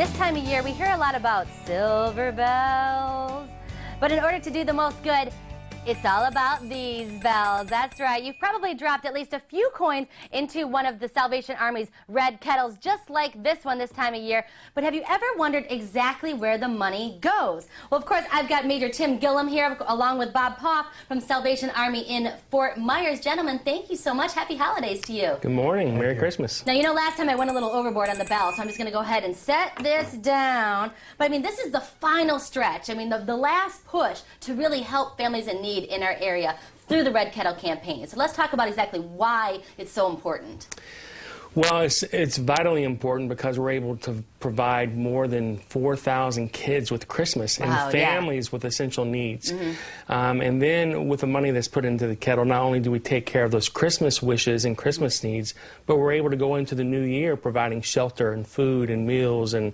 This time of year, we hear a lot about silver bells, but in order to do the most good, it's all about these bells. That's right. You've probably dropped at least a few coins into one of the Salvation Army's red kettles, just like this one this time of year. But have you ever wondered exactly where the money goes? Well, of course, I've got Major Tim Gillum here, along with Bob Poff from Salvation Army in Fort Myers. Gentlemen, thank you so much. Happy holidays to you. Good morning. Merry Christmas. Now, you know, last time I went a little overboard on the bell, so I'm just going to go ahead and set this down. But, I mean, this is the final stretch. I mean, the last push to really help families in need in our area through the Red Kettle campaign. So let's talk about exactly why it's so important. Well, it's vitally important because we're able to provide more than 4,000 kids with Christmas and families with essential needs. And then with the money that's put into the kettle, not only do we take care of those Christmas wishes and Christmas needs, but we're able to go into the new year providing shelter and food and meals and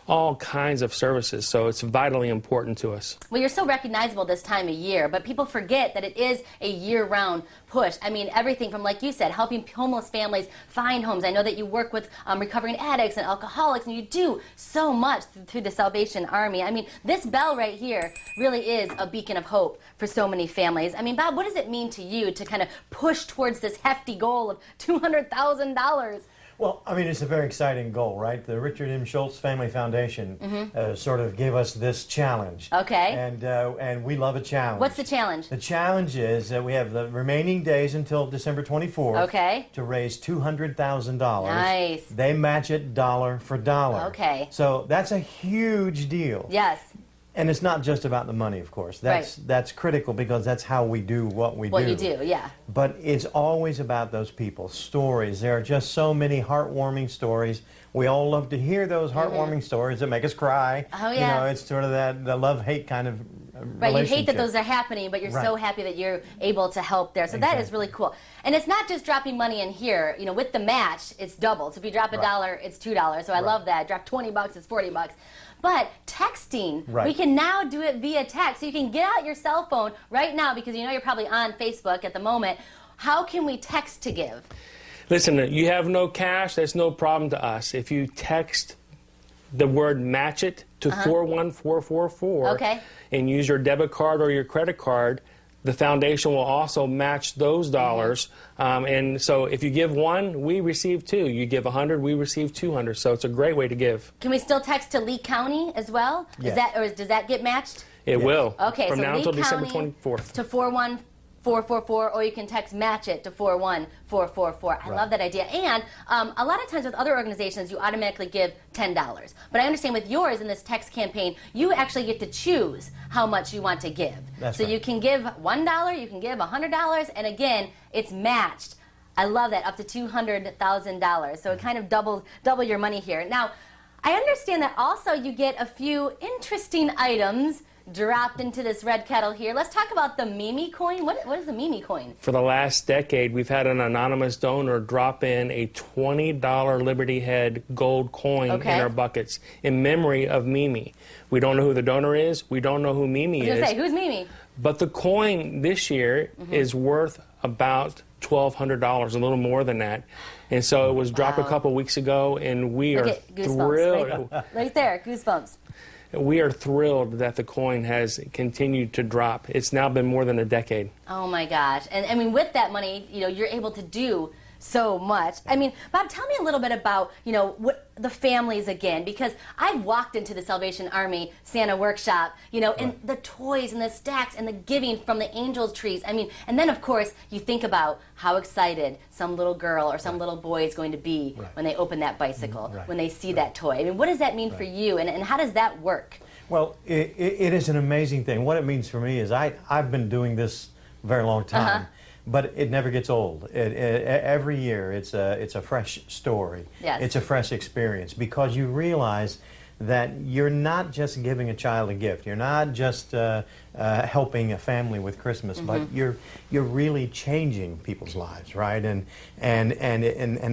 all kinds of services, so it's vitally important to us. Well, you're so recognizable this time of year, but people forget that it is a year-round push. I mean, everything from, like you said, helping homeless families find homes. I know that you work with recovering addicts and alcoholics, and you do so much through the Salvation Army. I mean, this bell right here really is a beacon of hope for so many families. I mean, Bob, what does it mean to you to kind of push towards this hefty goal of $200,000? Well, I mean, it's a very exciting goal, right? The Richard M. Schultz Family Foundation sort of gave us this challenge. Okay. And we love a challenge. What's the challenge? The challenge is that we have the remaining days until December 24th to raise $200,000. Nice. They match it dollar for dollar. Okay. So that's a huge deal. Yes. And it's not just about the money, of course. That's critical because that's how we do what we do. What you do, yeah. But it's always about those people, stories. There are just so many heartwarming stories. We all love to hear those heartwarming stories that make us cry. Oh, yeah. You know, it's sort of the love-hate kind of Right, you hate that those are happening, but you're so happy that you're able to help there. So that is really cool. And it's not just dropping money in here. You know, with the match, it's doubled. So if you drop a dollar, it's $2. So I love that. Drop 20 bucks, it's 40 bucks. But texting, we can now do it via text. So you can get out your cell phone right now, because you know you're probably on Facebook at the moment. How can we text to give? Listen, you have no cash, that's no problem to us. If you text the word match it to 41444 and use your debit card or your credit card, the foundation will also match those dollars. And so if you give one, we receive two. You give 100, we receive 200. So it's a great way to give. Can we still text to Lee County as well? Yes. Is that, or does that get matched? It will. Okay, from so now Lee until County December 24th. to 41444, or you can text match it to 41444. I love that idea. And a lot of times with other organizations, you automatically give $10. But I understand with yours in this text campaign, you actually get to choose how much you want to give. That's so right. you can give $1, you can give $100, and again, it's matched. I love that, up to $200,000. So it kind of double your money here. Now, I understand that also you get a few interesting items dropped into this red kettle here. Let's talk about the Mimi coin. What is the Mimi coin? For the last decade, we've had an anonymous donor drop in a $20 Liberty Head gold coin in our buckets in memory of Mimi. We don't know who the donor is. We don't know who Mimi is. I was going to say, who's Mimi? But the coin this year is worth about $1,200, a little more than that. And so it was dropped a couple weeks ago, and we are thrilled. Right there, goosebumps. We are thrilled that the coin has continued to drop. It's now been more than a decade. Oh my gosh. And I mean, with that money, you know, you're able to do so much. I mean, Bob, tell me a little bit about, you know, what the families again, because I've walked into the Salvation Army Santa workshop, you know, and the toys and the stacks and the giving from the angels trees. I mean, and then of course you think about how excited some little girl or some little boy is going to be when they open that bicycle, when they see that toy. I mean, what does that mean for you, and how does that work? Well, it is an amazing thing. What it means for me is I've been doing this a very long time. But it never gets old. Every year, it's a fresh story. Yes. It's a fresh experience, because you realize that you're not just giving a child a gift. You're not just helping a family with Christmas, but you're really changing people's lives, right? And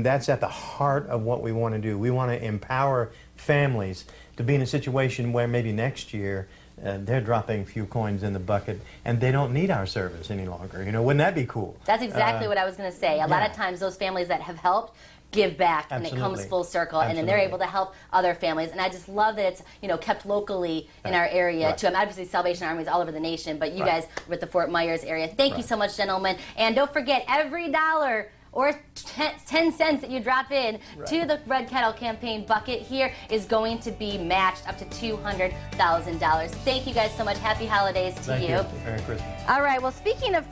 that's at the heart of what we want to do. We want to empower families to be in a situation where maybe next year they're dropping a few coins in the bucket, and they don't need our service any longer. You know, wouldn't that be cool? That's exactly what I was going to say. A lot of times those families that have helped give back, and it Absolutely. comes full circle, and then they're able to help other families. And I just love that it's, you know, kept locally in our area Right. too. Obviously, Salvation Army is all over the nation, but you guys with the Fort Myers area. Thank you so much, gentlemen. And don't forget, every $1 or 10 cents that you drop in to the Red Kettle campaign bucket here is going to be matched up to $200,000. Thank you guys so much. Happy holidays to Thank you. Merry Christmas. All right, well, speaking of